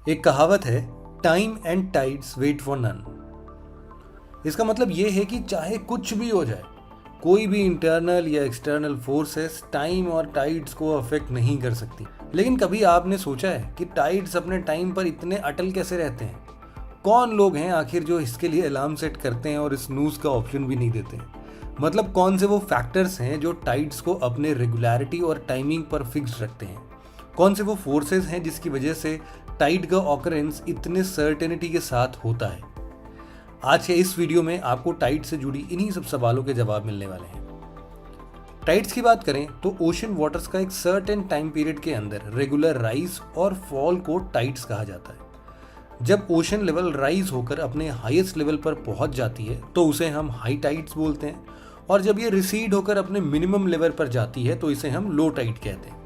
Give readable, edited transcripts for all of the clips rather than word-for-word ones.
एक कहावत है, time and tides wait for none. इसका मतलब ये है कि चाहे कुछ भी हो जाए, कोई भी इंटरनल या एक्सटर्नल फोर्सेस टाइम और टाइड्स को अफेक्ट नहीं कर सकती। लेकिन कभी आपने सोचा है कि टाइड्स अपने टाइम पर इतने अटल कैसे रहते हैं? कौन लोग हैं आखिर जो इसके लिए अलार्म सेट करते हैं और स्नूज का ऑप्शन भी नहीं देते हैं? मतलब कौन से वो फैक्टर्स हैं जो टाइड्स को अपने रेगुलरिटी और टाइमिंग पर फिक्स रखते हैं? कौन से वो फोर्सेस हैं जिसकी वजह से टाइड का ऑकरेंस इतने सर्टेनिटी के साथ होता है? आज के इस वीडियो में आपको टाइड से जुड़ी इन्हीं सब सवालों के जवाब मिलने वाले हैं। टाइड्स की बात करें तो ओशन वाटर्स का एक सर्टेन टाइम पीरियड के अंदर रेगुलर राइज और फॉल को टाइड्स कहा जाता है। जब ओशन लेवल राइज होकर अपने हाईएस्ट लेवल पर पहुंच जाती है तो उसे हम हाई टाइड्स बोलते हैं, और जब ये रिसीड होकर अपने मिनिमम लेवल पर जाती है तो इसे हम लो टाइड कहते हैं।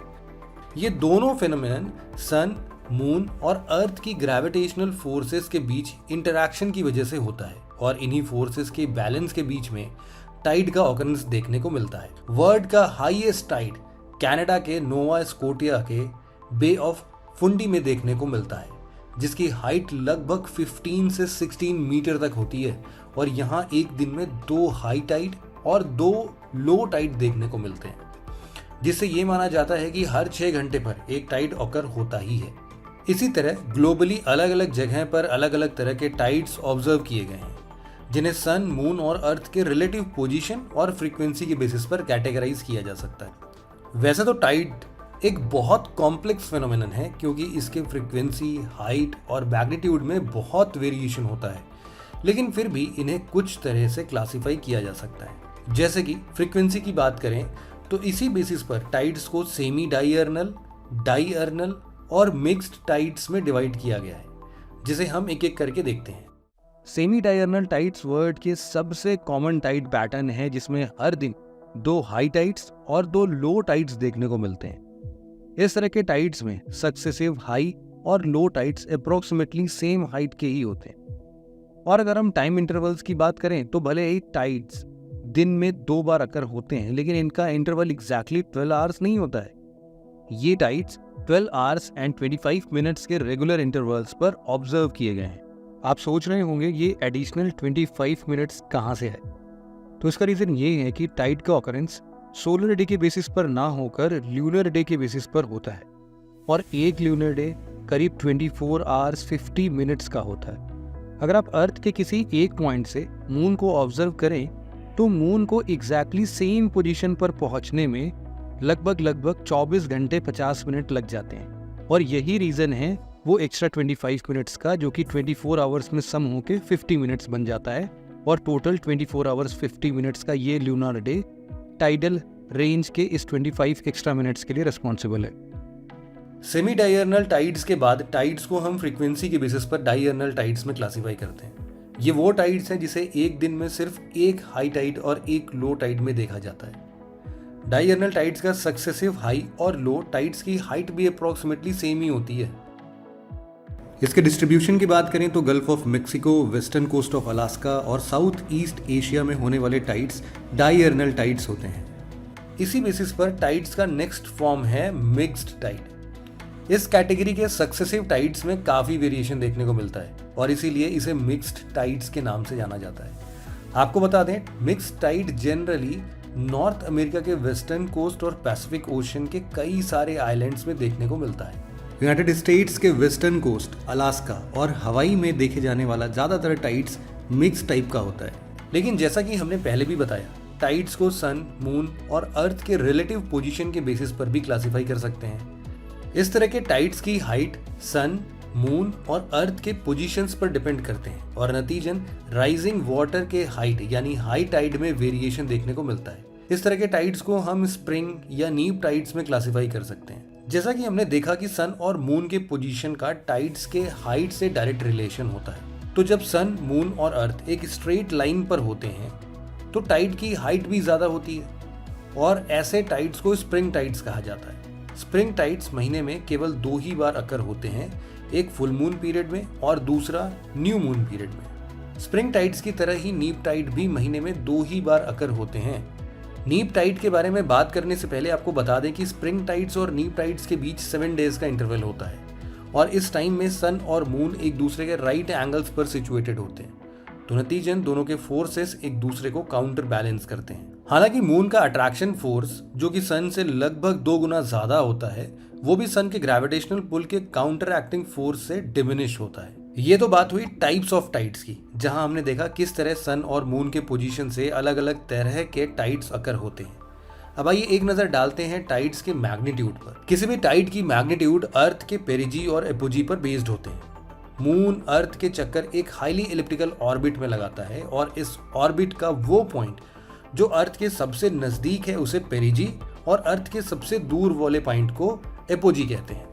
ये दोनों फेनोमेनन सन, मून और अर्थ की ग्रेविटेशनल फोर्सेस के बीच इंटरैक्शन की वजह से होता है, और इन्हीं फोर्सेस के बैलेंस के बीच में टाइड का ऑकरेंस देखने को मिलता है। वर्ल्ड का हाईएस्ट टाइड कनाडा के नोवा स्कोटिया के बे ऑफ फुंडी में देखने को मिलता है, जिसकी हाइट लगभग 15 से 16 मीटर तक होती है, और यहाँ एक दिन में 2 हाई टाइड और 2 लो टाइड देखने को मिलते हैं, जिससे ये माना जाता है कि हर 6 घंटे पर एक टाइड ऑकर होता ही है। इसी तरह ग्लोबली अलग अलग जगह पर अलग अलग तरह के टाइड्स ऑब्जर्व किए गए हैं, जिन्हें सन, मून और अर्थ के रिलेटिव पोजीशन और फ्रीक्वेंसी के बेसिस पर कैटेगराइज किया जा सकता है। वैसे तो टाइड एक बहुत कॉम्प्लेक्स फेनोमेनन है, क्योंकि इसके फ्रीक्वेंसी, हाइट और मैग्नीट्यूड में बहुत वेरिएशन होता है, लेकिन फिर भी इन्हें कुछ तरह से क्लासिफाई किया जा सकता है। जैसे कि फ्रीक्वेंसी की बात करें तो इसी बेसिस पर टाइड्स को सेमी डाइअर्नल, डाइअर्नल और मिक्स्ड टाइड्स में डिवाइड किया गया है, जिसे हम एक एक करके देखते हैं। सेमी डाइअर्नल टाइड्स वर्ल्ड के सबसे कॉमन टाइड पैटर्न है, जिसमें हर दिन 2 हाई टाइड्स और 2 लो टाइड्स देखने को मिलते हैं। इस तरह के टाइड्स में सक्सेसिव हाई और low tides approximately same height के ही होते हैं। और अगर हम टाइम इंटरवल्स की बात करें तो भले ही टाइड्स दिन में 2 बार अकर होते हैं, लेकिन इनका इंटरवल एग्जैक्टली 12 आवर्स नहीं होता है। ये टाइड्स 12 आवर्स एंड 25 मिनट्स के रेगुलर इंटरवल्स पर ऑब्जर्व किए गए हैं। आप सोच रहे होंगे ये एडिशनल 25 मिनट्स कहाँ से है? तो इसका रीज़न ये है कि टाइड का ऑकरेंस सोलर डे के बेसिस पर ना होकर ल्यूनर डे के बेसिस पर होता है, और एक ल्यूनर डे करीब 24 आवर्स 50 मिनट्स का होता है। अगर आप अर्थ के किसी एक पॉइंट से मून को ऑब्जर्व करें तो मून को एग्जैक्टली सेम पोजीशन पर पहुंचने में लगभग 24 घंटे 50 मिनट लग जाते हैं, और यही रीज़न है वो एक्स्ट्रा 25 मिनट्स का, जो कि 24 आवर्स में सम होकर 50 मिनट्स बन जाता है, और टोटल 24 आवर्स 50 मिनट्स का ये ल्यूनर डे टाइडल रेंज के इस 25 एक्स्ट्रा मिनट्स के लिए रिस्पॉन्सिबल है। सेमी डाइअर्नल टाइड्स के बाद टाइड्स को हम फ्रीक्वेंसी के बेसिस पर डाइअर्नल टाइड्स में क्लासीफाई करते हैं। ये वो टाइड्स हैं जिसे एक दिन में सिर्फ एक हाई टाइड और एक लो टाइड में देखा जाता है। डाइअर्नल टाइड्स का सक्सेसिव हाई और लो टाइड्स की हाइट भी अप्रोक्सीमेटली सेम ही होती है। इसके डिस्ट्रीब्यूशन की बात करें तो gulf of Mexico, western coast of Alaska और साउथ ईस्ट एशिया में होने वाले टाइड्स डाइअर्नल टाइड्स होते हैं। इसी बेसिस पर टाइड्स का नेक्स्ट फॉर्म है मिक्स्ड टाइड। इस कैटेगरी के सक्सेसिव टाइड्स में काफ़ी वेरिएशन देखने को मिलता है, और इसीलिए इसे मिक्स्ड टाइड्स के नाम से जाना जाता है। आपको बता दें, mixed tide generally north America के वेस्टर्न कोस्ट और पैसिफिक ओशन के कई सारे आइलैंड्स में देखने को मिलता है। यूनाइटेड स्टेट्स के वेस्टर्न कोस्ट, अलास्का और हवाई में देखे जाने वाला ज़्यादातर टाइड्स मिक्स टाइप का होता है। लेकिन जैसा कि हमने पहले भी बताया, टाइड्स को सन, मून और अर्थ के रिलेटिव पोजीशन के बेसिस पर भी क्लासीफाई कर सकते हैं। इस तरह के टाइड्स की हाइट सन, मून और अर्थ के पोजीशंस पर डिपेंड करते हैं, और नतीजन राइजिंग वाटर के हाइट यानी हाई टाइड में वेरिएशन देखने को मिलता है। इस तरह के टाइड्स को हम स्प्रिंग या नीप टाइड्स में क्लासीफाई कर सकते हैं। जैसा कि हमने देखा कि सन और मून के पोजीशन का टाइड्स के हाइट से डायरेक्ट रिलेशन होता है, तो जब सन, मून और अर्थ एक स्ट्रेट लाइन पर होते हैं तो टाइड की हाइट भी ज़्यादा होती है, और ऐसे टाइड्स को स्प्रिंग टाइड्स कहा जाता है। स्प्रिंग टाइड्स महीने में केवल 2 ही बार अकर होते हैं, एक फुल मून पीरियड में और दूसरा न्यू मून पीरियड में। स्प्रिंग टाइड्स की तरह ही नीप टाइड भी महीने में 2 ही बार अकर होते हैं। नीप टाइड के बारे में बात करने से पहले आपको बता दें कि स्प्रिंग टाइड्स और नीप टाइड्स के बीच 7 डेज का इंटरवल होता है, और इस टाइम में सन और मून एक दूसरे के राइट एंगल्स पर सिचुएटेड होते हैं, तो नतीजन दोनों के फोर्सेस एक दूसरे को काउंटर बैलेंस करते हैं। हालांकि मून का अट्रैक्शन फोर्स जो कि सन से लगभग 2 गुना ज्यादा होता है, वो भी सन के ग्रेविटेशनल पुल के काउंटर एक्टिंग फोर्स से डिमिनिश होता है। ये तो बात हुई टाइप्स ऑफ टाइड्स की, जहां हमने देखा किस तरह सन और मून के पोजीशन से अलग अलग तरह के टाइड्स अकर होते हैं। अब आइए एक नजर डालते हैं टाइड्स के मैग्नीट्यूड पर। किसी भी टाइड की मैग्नीट्यूड अर्थ के पेरिजी और एपोजी पर बेस्ड होते हैं। मून अर्थ के चक्कर एक हाईली इलिप्टिकल ऑर्बिट में लगाता है और इस ऑर्बिट का वो पॉइंट जो अर्थ के सबसे नजदीक है उसे पेरिजी और अर्थ के सबसे दूर वाले पॉइंट को एपोजी कहते हैं।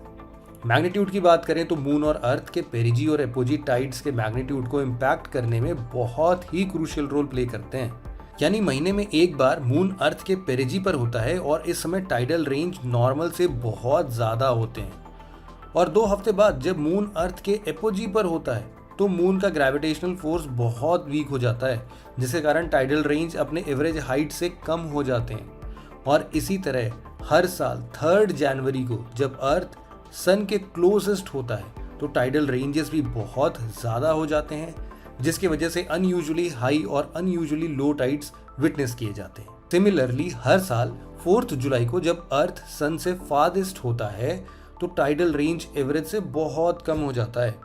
मैग्नीट्यूड की बात करें तो मून और अर्थ के पेरिजी और एपोजी टाइड्स के मैग्नीट्यूड को इम्पैक्ट करने में बहुत ही क्रूशियल रोल प्ले करते हैं। यानी महीने में एक बार मून अर्थ के पेरिजी पर होता है और इस समय टाइडल रेंज नॉर्मल से बहुत ज्यादा होते हैं, और 2 हफ्ते बाद जब मून अर्थ के एपोजी पर होता है तो मून का ग्रेविटेशनल फोर्स बहुत वीक हो जाता है, जिसके कारण टाइडल रेंज अपने एवरेज हाइट से कम हो जाते हैं। और इसी तरह हर साल 3 जनवरी को जब अर्थ सन के क्लोजेस्ट होता है तो टाइडल रेंजेस भी बहुत ज़्यादा हो जाते हैं, जिसकी वजह से अनयूजुअली हाई और अनयूजुअली लो टाइड्स विटनेस किए जाते हैं। सिमिलरली हर साल 4 जुलाई को जब अर्थ सन से फारदेस्ट होता है तो टाइडल रेंज एवरेज से बहुत कम हो जाता है।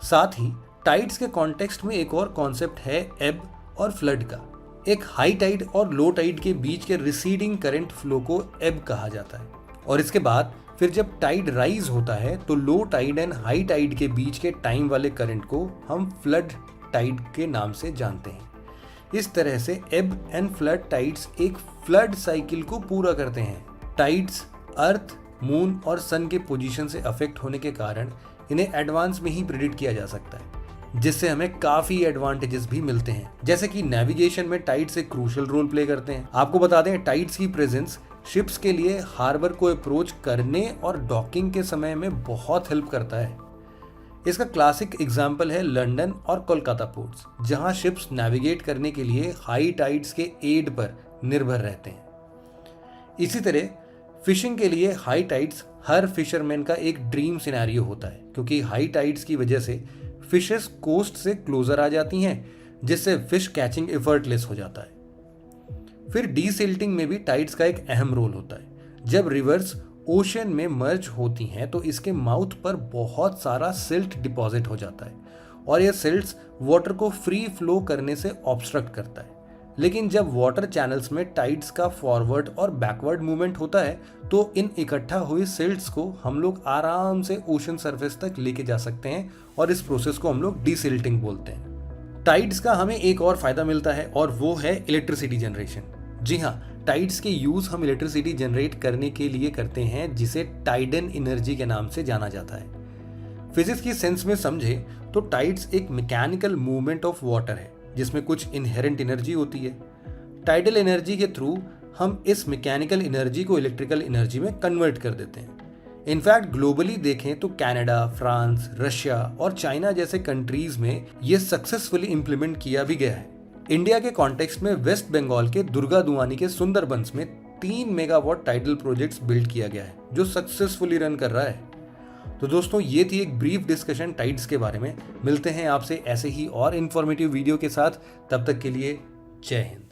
साथ ही टाइड्स के कॉन्टेक्स्ट में एक और कॉन्सेप्ट है एब और फ्लड का। एक हाई टाइड और लो टाइड के बीच के रिसीडिंग करंट फ्लो को एब कहा जाता है, और इसके बाद फिर जब टाइड राइज होता है तो low tide and high tide के बीच के टाइम वाले करंट को हम फ्लड टाइड के नाम से जानते हैं। इस तरह से एब एंड फ्लड टाइड्स एक फ्लड साइकिल को पूरा करते हैं। टाइड्स अर्थ, मून और सन के पोजीशन से अफेक्ट होने के कारण इन्हें एडवांस में ही प्रिडिक्ट किया जा सकता है, जिससे हमें काफी एडवांटेजेस भी मिलते हैं, जैसे कि नेविगेशन में टाइड्स एक क्रूशियल रोल प्ले करते हैं। आपको बता दें टाइड्स की प्रेजेंस शिप्स के लिए हार्बर को अप्रोच करने और डॉकिंग के समय में बहुत हेल्प करता है। इसका क्लासिक एग्जाम्पल है लंदन और कोलकाता पोर्ट्स, जहां शिप्स नेविगेट करने के लिए हाई टाइड्स के एड पर निर्भर रहते हैं। इसी तरह फिशिंग के लिए हाई टाइड्स हर फिशरमैन का एक ड्रीम सिनेरियो होता है, क्योंकि हाई टाइड्स की वजह से फिशेस कोस्ट से क्लोजर आ जाती हैं, जिससे फिश कैचिंग एफर्टलेस हो जाता है। फिर डीसिल्टिंग में भी टाइड्स का एक अहम रोल होता है। जब रिवर्स ओशन में मर्ज होती हैं तो इसके माउथ पर बहुत सारा सिल्ट डिपॉजिट हो जाता है, और यह सिल्ट्स वाटर को फ्री फ्लो करने से ऑब्स्ट्रक्ट करता है। लेकिन जब वाटर चैनल्स में टाइड्स का फॉरवर्ड और बैकवर्ड मूवमेंट होता है तो इन इकट्ठा हुई सिल्ट्स को हम लोग आराम से ओशन सरफेस तक लेके जा सकते हैं, और इस प्रोसेस को हम लोग डीसिल्टिंग बोलते हैं। टाइड्स का हमें एक और फायदा मिलता है, और वो है इलेक्ट्रिसिटी जनरेशन। जी हाँ, टाइड्स के यूज हम इलेक्ट्रिसिटी जनरेट करने के लिए करते हैं, जिसे टाइडन एनर्जी के नाम से जाना जाता है। फिजिक्स की सेंस में समझे तो टाइड्स एक मैकेनिकल मूवमेंट ऑफ वाटर है, जिसमें कुछ इनहेरेंट एनर्जी होती है। टाइडल एनर्जी के थ्रू हम इस मैकेनिकल एनर्जी को इलेक्ट्रिकल एनर्जी में कन्वर्ट कर देते हैं। इनफैक्ट ग्लोबली देखें तो कनाडा, फ्रांस, रशिया और चाइना जैसे कंट्रीज में ये सक्सेसफुली इंप्लीमेंट किया भी गया है। इंडिया के कॉन्टेक्स्ट में वेस्ट बंगाल के दुर्गा दुआनी के सुंदरबंस में 3 मेगावाट टाइडल प्रोजेक्ट्स बिल्ड किया गया है, जो सक्सेसफुली रन कर रहा है। तो दोस्तों, ये थी एक ब्रीफ डिस्कशन टाइड्स के बारे में। मिलते हैं आपसे ऐसे ही और इन्फॉर्मेटिव वीडियो के साथ, तब तक के लिए जय हिंद।